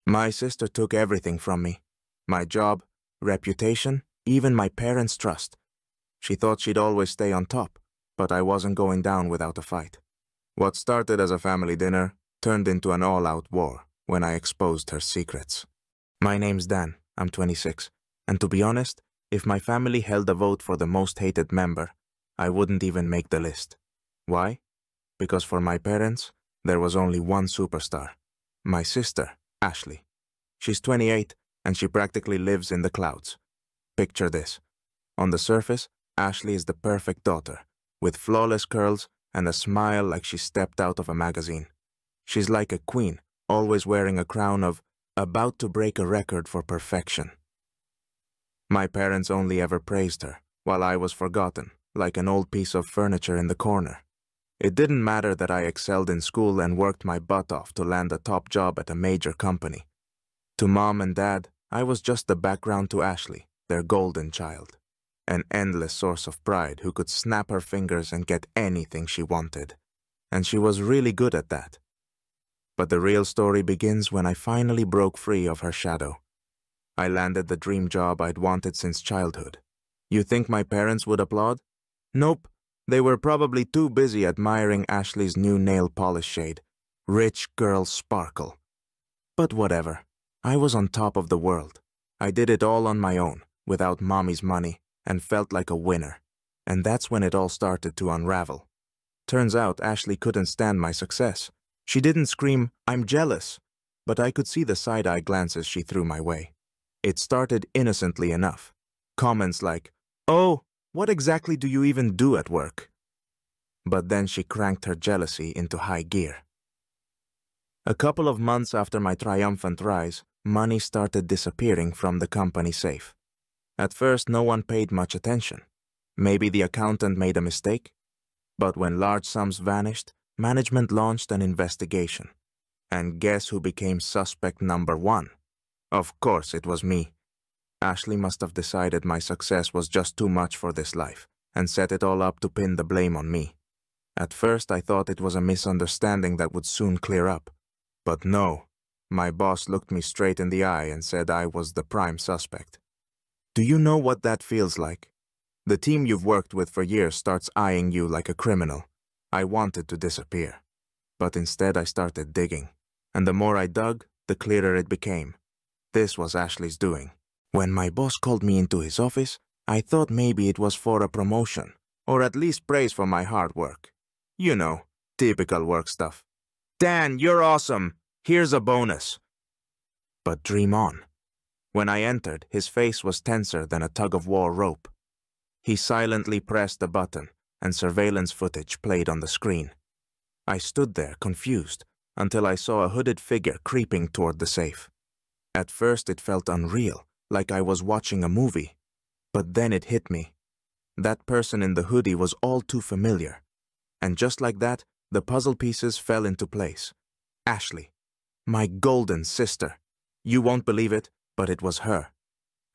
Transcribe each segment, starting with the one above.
My sister took everything from me. My job, reputation, even my parents' trust. She thought she'd always stay on top, but I wasn't going down without a fight. What started as a family dinner turned into an all-out war when I exposed her secrets. My name's Dan, I'm 26, and to be honest, if my family held a vote for the most hated member, I wouldn't even make the list. Why? Because for my parents, there was only one superstar. My sister, Ashley. She's 28, and she practically lives in the clouds. Picture this. On the surface, Ashley is the perfect daughter, with flawless curls and a smile like she stepped out of a magazine. She's like a queen, always wearing a crown of about to break a record for perfection. My parents only ever praised her, while I was forgotten, like an old piece of furniture in the corner. It didn't matter that I excelled in school and worked my butt off to land a top job at a major company. To Mom and Dad, I was just the background to Ashley, their golden child. An endless source of pride who could snap her fingers and get anything she wanted. And she was really good at that. But the real story begins when I finally broke free of her shadow. I landed the dream job I'd wanted since childhood. You think my parents would applaud? Nope. They were probably too busy admiring Ashley's new nail polish shade. Rich girl sparkle. But whatever. I was on top of the world. I did it all on my own, without Mommy's money, and felt like a winner. And that's when it all started to unravel. Turns out Ashley couldn't stand my success. She didn't scream, "I'm jealous," but I could see the side-eye glances she threw my way. It started innocently enough. Comments like, "Oh, what exactly do you even do at work?" But then she cranked her jealousy into high gear. A couple of months after my triumphant rise, money started disappearing from the company safe. At first, no one paid much attention. Maybe the accountant made a mistake? But when large sums vanished, management launched an investigation. And guess who became suspect number one? Of course, it was me. Ashley must have decided my success was just too much for this life, and set it all up to pin the blame on me. At first, I thought it was a misunderstanding that would soon clear up. But no, my boss looked me straight in the eye and said I was the prime suspect. Do you know what that feels like? The team you've worked with for years starts eyeing you like a criminal. I wanted to disappear. But instead I started digging. And the more I dug, the clearer it became. This was Ashley's doing. When my boss called me into his office, I thought maybe it was for a promotion, or at least praise for my hard work. You know, typical work stuff. "Dan, you're awesome. Here's a bonus." But dream on. When I entered, his face was tenser than a tug-of-war rope. He silently pressed a button, and surveillance footage played on the screen. I stood there, confused, until I saw a hooded figure creeping toward the safe. At first it felt unreal, like I was watching a movie. But then it hit me. That person in the hoodie was all too familiar. And just like that, the puzzle pieces fell into place. Ashley. My golden sister. You won't believe it, but it was her.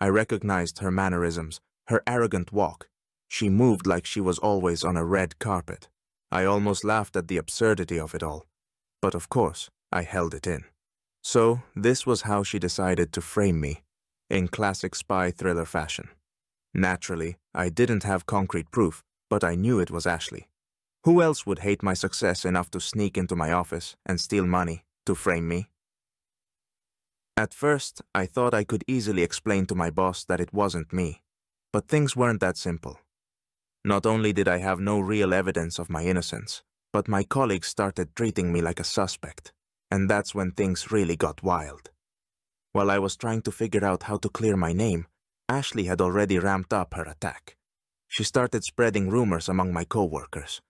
I recognized her mannerisms, her arrogant walk. She moved like she was always on a red carpet. I almost laughed at the absurdity of it all. But of course, I held it in. So, this was how she decided to frame me, in classic spy thriller fashion. Naturally, I didn't have concrete proof, but I knew it was Ashley. Who else would hate my success enough to sneak into my office and steal money to frame me? At first, I thought I could easily explain to my boss that it wasn't me. But things weren't that simple. Not only did I have no real evidence of my innocence, but my colleagues started treating me like a suspect. And that's when things really got wild. While I was trying to figure out how to clear my name, Ashley had already ramped up her attack. She started spreading rumors among my coworkers.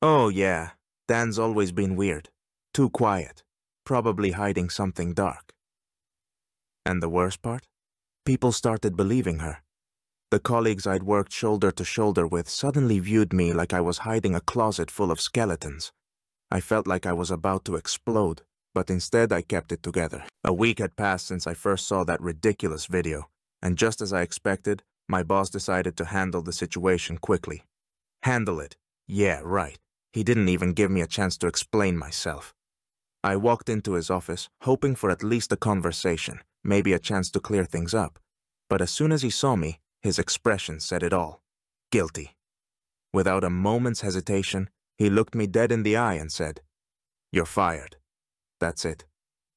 "Oh yeah, Dan's always been weird. Too quiet. Probably hiding something dark." And the worst part? People started believing her. The colleagues I'd worked shoulder to shoulder with suddenly viewed me like I was hiding a closet full of skeletons. I felt like I was about to explode, but instead I kept it together. A week had passed since I first saw that ridiculous video, and just as I expected, my boss decided to handle the situation quickly. Handle it? Yeah, right. He didn't even give me a chance to explain myself. I walked into his office, hoping for at least a conversation, maybe a chance to clear things up. But as soon as he saw me, his expression said it all. Guilty. Without a moment's hesitation, he looked me dead in the eye and said, "You're fired." That's it.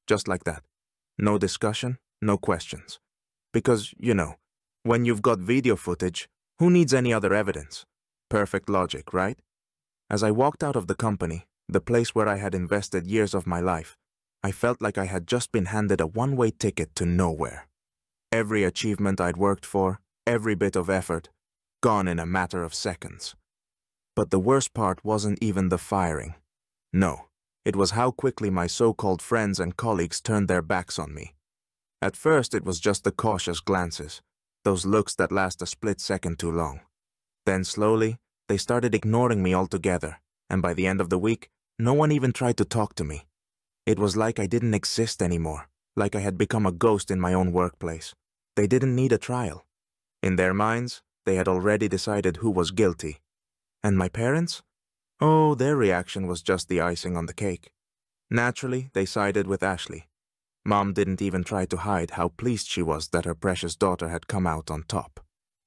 Just like that. No discussion, no questions. Because, when you've got video footage, who needs any other evidence? Perfect logic, right? As I walked out of the company, the place where I had invested years of my life, I felt like I had just been handed a one-way ticket to nowhere. Every achievement I'd worked for, every bit of effort, gone in a matter of seconds. But the worst part wasn't even the firing. No, it was how quickly my so-called friends and colleagues turned their backs on me. At first, it was just the cautious glances, those looks that last a split second too long. Then slowly, they started ignoring me altogether, and by the end of the week, no one even tried to talk to me. It was like I didn't exist anymore, like I had become a ghost in my own workplace. They didn't need a trial. In their minds, they had already decided who was guilty. And my parents? Oh, their reaction was just the icing on the cake. Naturally, they sided with Ashley. Mom didn't even try to hide how pleased she was that her precious daughter had come out on top.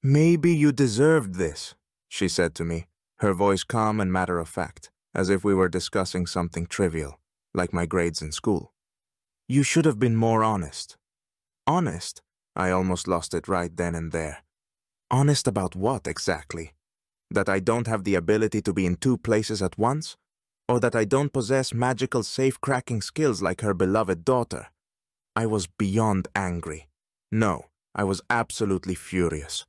"Maybe you deserved this," she said to me, her voice calm and matter-of-fact, as if we were discussing something trivial, like my grades in school. "You should have been more honest." Honest? I almost lost it right then and there. Honest about what exactly? That I don't have the ability to be in two places at once? Or that I don't possess magical safe-cracking skills like her beloved daughter? I was beyond angry. No, I was absolutely furious.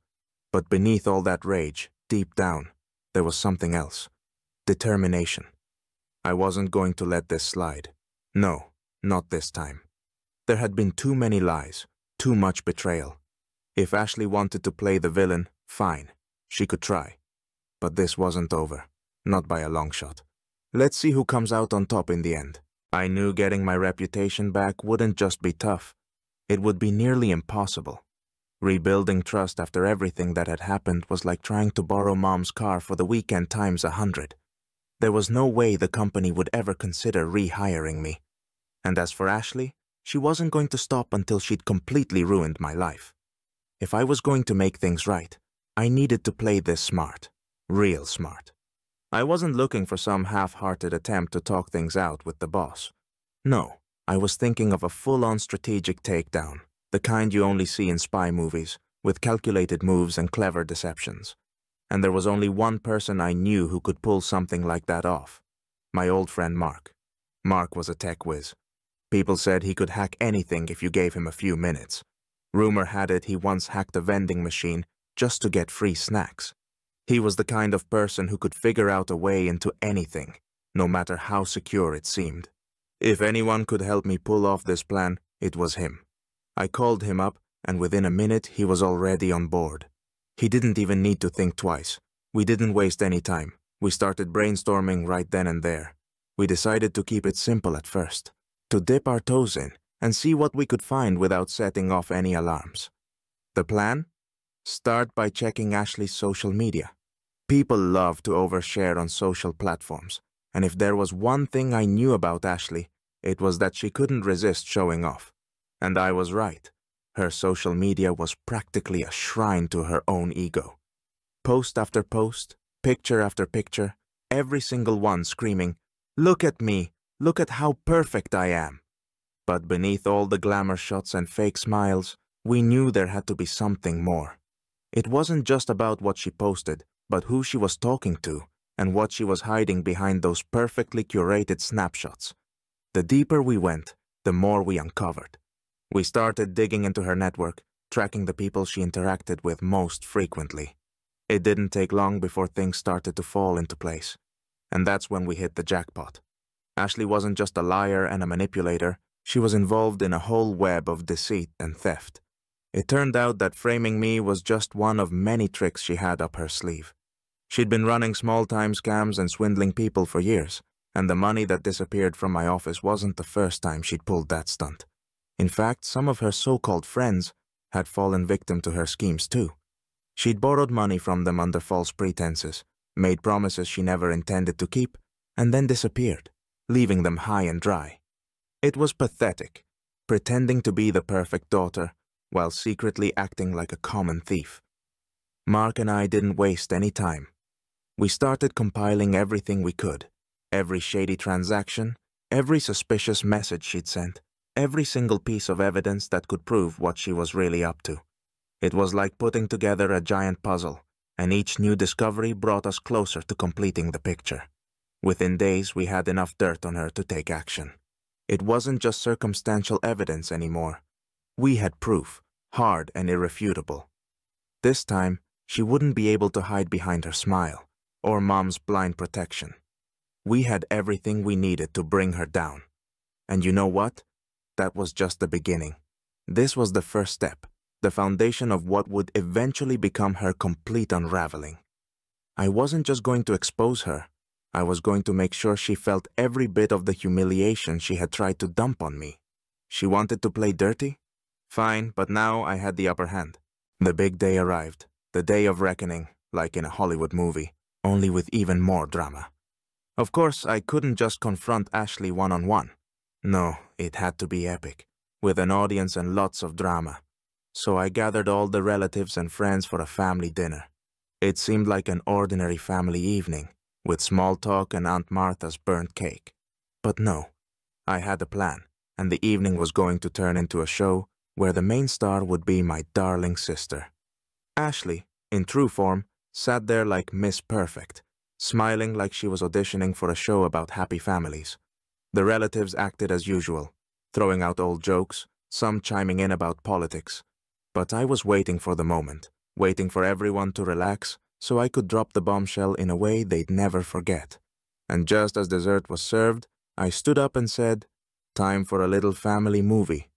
But beneath all that rage, deep down, there was something else. Determination. I wasn't going to let this slide. No, not this time. There had been too many lies, too much betrayal. If Ashley wanted to play the villain, fine. She could try. But this wasn't over. Not by a long shot. Let's see who comes out on top in the end. I knew getting my reputation back wouldn't just be tough. It would be nearly impossible. Rebuilding trust after everything that had happened was like trying to borrow Mom's car for the weekend times 100. There was no way the company would ever consider rehiring me. And as for Ashley, she wasn't going to stop until she'd completely ruined my life. If I was going to make things right, I needed to play this smart. Real smart. I wasn't looking for some half-hearted attempt to talk things out with the boss. No, I was thinking of a full-on strategic takedown, the kind you only see in spy movies, with calculated moves and clever deceptions. And there was only one person I knew who could pull something like that off. My old friend Mark. Mark was a tech whiz. People said he could hack anything if you gave him a few minutes. Rumor had it he once hacked a vending machine just to get free snacks. He was the kind of person who could figure out a way into anything, no matter how secure it seemed. If anyone could help me pull off this plan, it was him. I called him up, and within a minute he was already on board. He didn't even need to think twice. We didn't waste any time. We started brainstorming right then and there. We decided to keep it simple at first, to dip our toes in and see what we could find without setting off any alarms. The plan? Start by checking Ashley's social media. People love to overshare on social platforms, and if there was one thing I knew about Ashley, it was that she couldn't resist showing off. And I was right. Her social media was practically a shrine to her own ego. Post after post, picture after picture, every single one screaming, "Look at me! Look at how perfect I am!" But beneath all the glamour shots and fake smiles, we knew there had to be something more. It wasn't just about what she posted, but who she was talking to, and what she was hiding behind those perfectly curated snapshots. The deeper we went, the more we uncovered. We started digging into her network, tracking the people she interacted with most frequently. It didn't take long before things started to fall into place. And that's when we hit the jackpot. Ashley wasn't just a liar and a manipulator, she was involved in a whole web of deceit and theft. It turned out that framing me was just one of many tricks she had up her sleeve. She'd been running small-time scams and swindling people for years, and the money that disappeared from my office wasn't the first time she'd pulled that stunt. In fact, some of her so-called friends had fallen victim to her schemes too. She'd borrowed money from them under false pretenses, made promises she never intended to keep, and then disappeared, leaving them high and dry. It was pathetic, pretending to be the perfect daughter while secretly acting like a common thief. Mark and I didn't waste any time. We started compiling everything we could, every shady transaction, every suspicious message she'd sent, every single piece of evidence that could prove what she was really up to. It was like putting together a giant puzzle, and each new discovery brought us closer to completing the picture. Within days, we had enough dirt on her to take action. It wasn't just circumstantial evidence anymore. We had proof, hard and irrefutable. This time, she wouldn't be able to hide behind her smile, or Mom's blind protection. We had everything we needed to bring her down. And you know what? That was just the beginning. This was the first step, the foundation of what would eventually become her complete unraveling. I wasn't just going to expose her. I was going to make sure she felt every bit of the humiliation she had tried to dump on me. She wanted to play dirty? Fine, but now I had the upper hand. The big day arrived, the day of reckoning, like in a Hollywood movie, only with even more drama. Of course, I couldn't just confront Ashley one-on-one. No, it had to be epic, with an audience and lots of drama. So I gathered all the relatives and friends for a family dinner. It seemed like an ordinary family evening, with small talk and Aunt Martha's burnt cake. But no, I had a plan, and the evening was going to turn into a show where the main star would be my darling sister. Ashley, in true form, sat there like Miss Perfect, smiling like she was auditioning for a show about happy families. The relatives acted as usual, throwing out old jokes, some chiming in about politics. But I was waiting for the moment, waiting for everyone to relax so I could drop the bombshell in a way they'd never forget. And just as dessert was served, I stood up and said, "Time for a little family movie."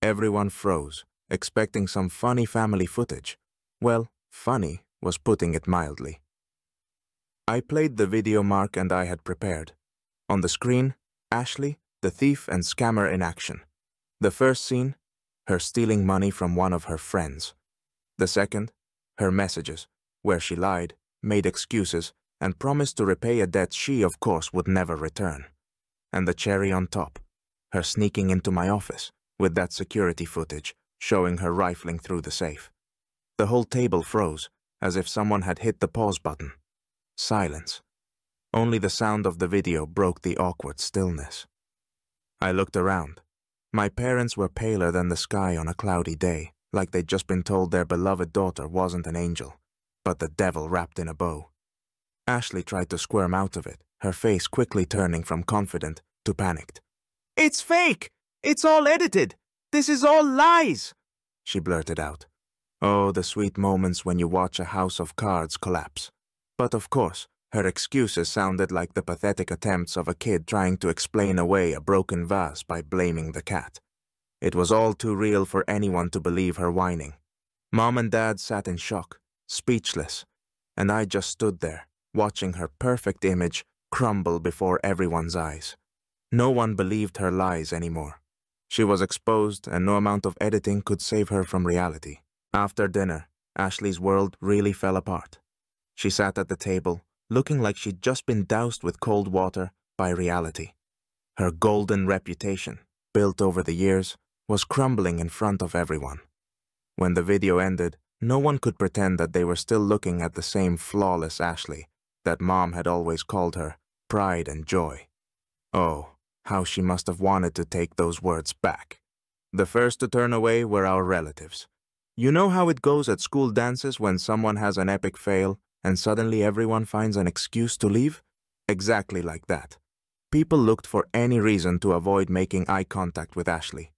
Everyone froze, expecting some funny family footage. Well, funny was putting it mildly. I played the video Mark and I had prepared. On the screen, Ashley, the thief and scammer in action. The first scene, her stealing money from one of her friends. The second, her messages, where she lied, made excuses, and promised to repay a debt she, of course, would never return. And the cherry on top, her sneaking into my office, with that security footage, showing her rifling through the safe. The whole table froze, as if someone had hit the pause button. Silence. Only the sound of the video broke the awkward stillness. I looked around. My parents were paler than the sky on a cloudy day, like they'd just been told their beloved daughter wasn't an angel, but the devil wrapped in a bow. Ashley tried to squirm out of it, her face quickly turning from confident to panicked. "It's fake! It's all edited! This is all lies!" she blurted out. Oh, the sweet moments when you watch a house of cards collapse. But of course, her excuses sounded like the pathetic attempts of a kid trying to explain away a broken vase by blaming the cat. It was all too real for anyone to believe her whining. Mom and Dad sat in shock, speechless, and I just stood there, watching her perfect image crumble before everyone's eyes. No one believed her lies anymore. She was exposed, and no amount of editing could save her from reality. After dinner, Ashley's world really fell apart. She sat at the table, looking like she'd just been doused with cold water by reality. Her golden reputation, built over the years, was crumbling in front of everyone. When the video ended, no one could pretend that they were still looking at the same flawless Ashley that Mom had always called her pride and joy. Oh, how she must have wanted to take those words back. The first to turn away were our relatives. You know how it goes at school dances when someone has an epic fail and suddenly everyone finds an excuse to leave? Exactly like that. People looked for any reason to avoid making eye contact with Ashley.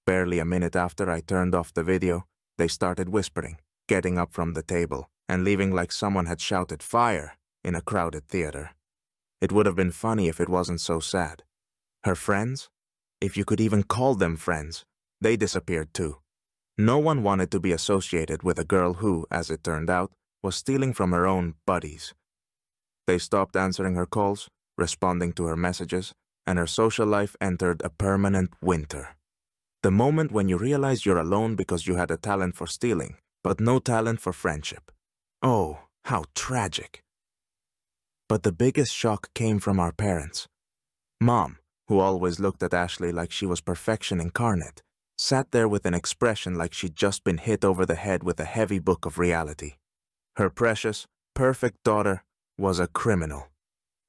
Barely a minute after I turned off the video, they started whispering, getting up from the table, and leaving like someone had shouted "fire" in a crowded theater. It would have been funny if it wasn't so sad. Her friends? If you could even call them friends, they disappeared too. No one wanted to be associated with a girl who, as it turned out, was stealing from her own buddies. They stopped answering her calls, responding to her messages, and her social life entered a permanent winter. The moment when you realize you're alone because you had a talent for stealing, but no talent for friendship. Oh, how tragic. But the biggest shock came from our parents. Mom, who always looked at Ashley like she was perfection incarnate, sat there with an expression like she'd just been hit over the head with a heavy book of reality. Her precious, perfect daughter was a criminal.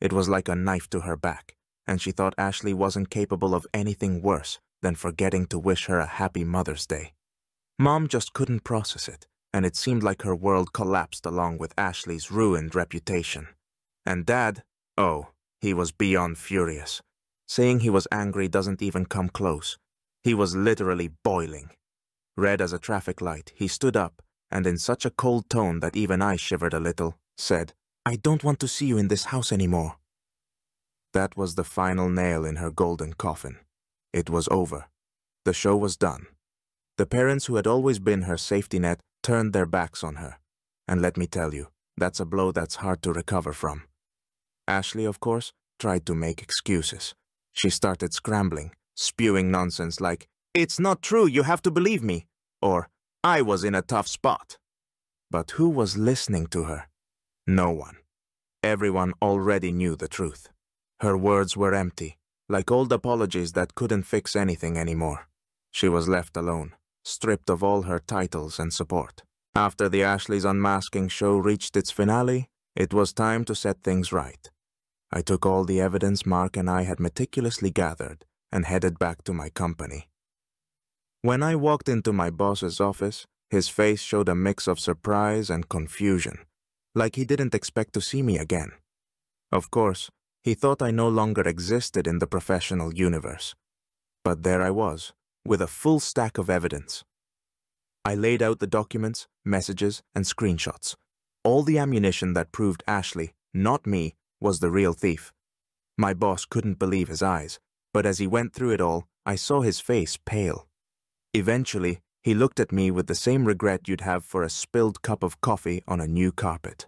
It was like a knife to her back, and she thought Ashley wasn't capable of anything worse than forgetting to wish her a happy Mother's Day. Mom just couldn't process it, and it seemed like her world collapsed along with Ashley's ruined reputation. And Dad, oh, he was beyond furious. Saying he was angry doesn't even come close. He was literally boiling. Red as a traffic light, he stood up, and in such a cold tone that even I shivered a little, said, "I don't want to see you in this house anymore." That was the final nail in her golden coffin. It was over. The show was done. The parents who had always been her safety net turned their backs on her. And let me tell you, that's a blow that's hard to recover from. Ashley, of course, tried to make excuses. She started scrambling, spewing nonsense like, "It's not true, you have to believe me," or, "I was in a tough spot." But who was listening to her? No one. Everyone already knew the truth. Her words were empty, like old apologies that couldn't fix anything anymore. She was left alone, stripped of all her titles and support. After the Ashley's Unmasking show reached its finale, it was time to set things right. I took all the evidence Mark and I had meticulously gathered and headed back to my company. When I walked into my boss's office, his face showed a mix of surprise and confusion, like he didn't expect to see me again. Of course, he thought I no longer existed in the professional universe. But there I was, with a full stack of evidence. I laid out the documents, messages, and screenshots. All the ammunition that proved Ashley, not me, was the real thief. My boss couldn't believe his eyes, but as he went through it all, I saw his face pale. Eventually, he looked at me with the same regret you'd have for a spilled cup of coffee on a new carpet.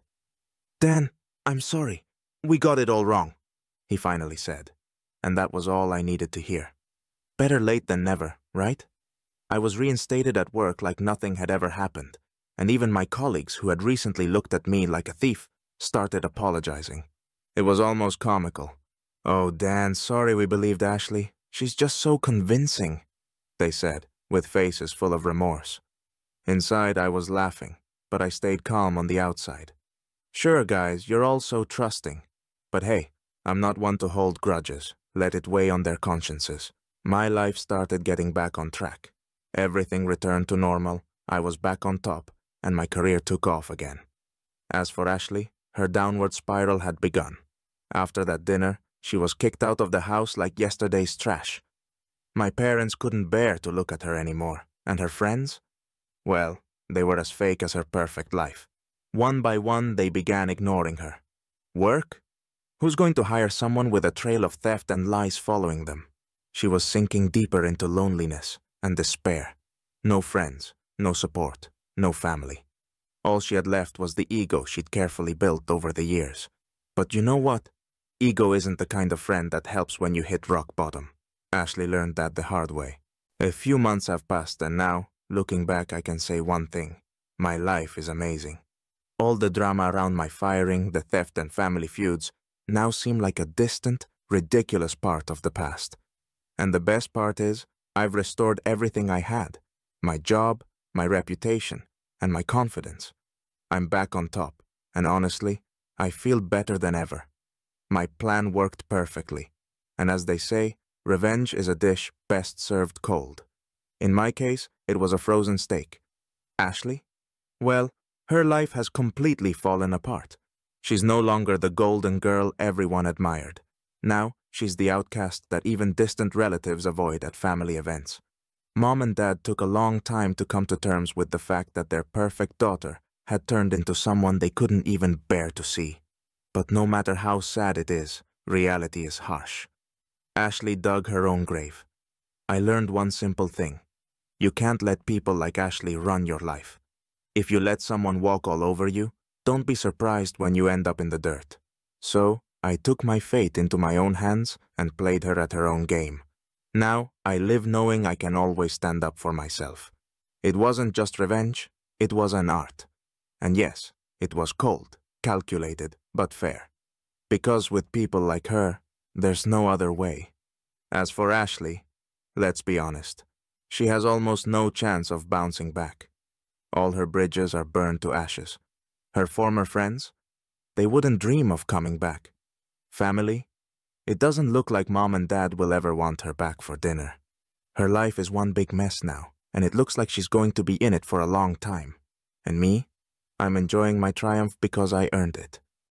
"Dan, I'm sorry. We got it all wrong," he finally said. And that was all I needed to hear. Better late than never, right? I was reinstated at work like nothing had ever happened, and even my colleagues who had recently looked at me like a thief started apologizing. It was almost comical. "Oh, Dan, sorry we believed Ashley. She's just so convincing," they said, with faces full of remorse. Inside, I was laughing, but I stayed calm on the outside. "Sure, guys, you're all so trusting. But hey, I'm not one to hold grudges, let it weigh on their consciences. My life started getting back on track. Everything returned to normal, I was back on top, and my career took off again. As for Ashley, her downward spiral had begun. After that dinner, she was kicked out of the house like yesterday's trash. My parents couldn't bear to look at her anymore, and her friends? Well, they were as fake as her perfect life. One by one, they began ignoring her. Work? Who's going to hire someone with a trail of theft and lies following them? She was sinking deeper into loneliness and despair. No friends, no support, no family. All she had left was the ego she'd carefully built over the years. But you know what? Ego isn't the kind of friend that helps when you hit rock bottom. Ashley learned that the hard way. A few months have passed, and now, looking back, I can say one thing. My life is amazing. All the drama around my firing, the theft and family feuds, now seem like a distant, ridiculous part of the past. And the best part is, I've restored everything I had. My job, my reputation, and my confidence. I'm back on top, and honestly, I feel better than ever. My plan worked perfectly, and as they say, revenge is a dish best served cold. In my case, it was a frozen steak. Ashley? Well, her life has completely fallen apart. She's no longer the golden girl everyone admired. Now, she's the outcast that even distant relatives avoid at family events. Mom and Dad took a long time to come to terms with the fact that their perfect daughter had turned into someone they couldn't even bear to see. But no matter how sad it is, reality is harsh. Ashley dug her own grave. I learned one simple thing. You can't let people like Ashley run your life. If you let someone walk all over you, don't be surprised when you end up in the dirt. So, I took my fate into my own hands and played her at her own game. Now, I live knowing I can always stand up for myself. It wasn't just revenge, it was an art. And yes, it was cold, calculated, but fair. Because with people like her, there's no other way. As for Ashley, let's be honest. She has almost no chance of bouncing back. All her bridges are burned to ashes. Her former friends? They wouldn't dream of coming back. Family? It doesn't look like Mom and Dad will ever want her back for dinner. Her life is one big mess now, and it looks like she's going to be in it for a long time. And me? I'm enjoying my triumph because I earned it.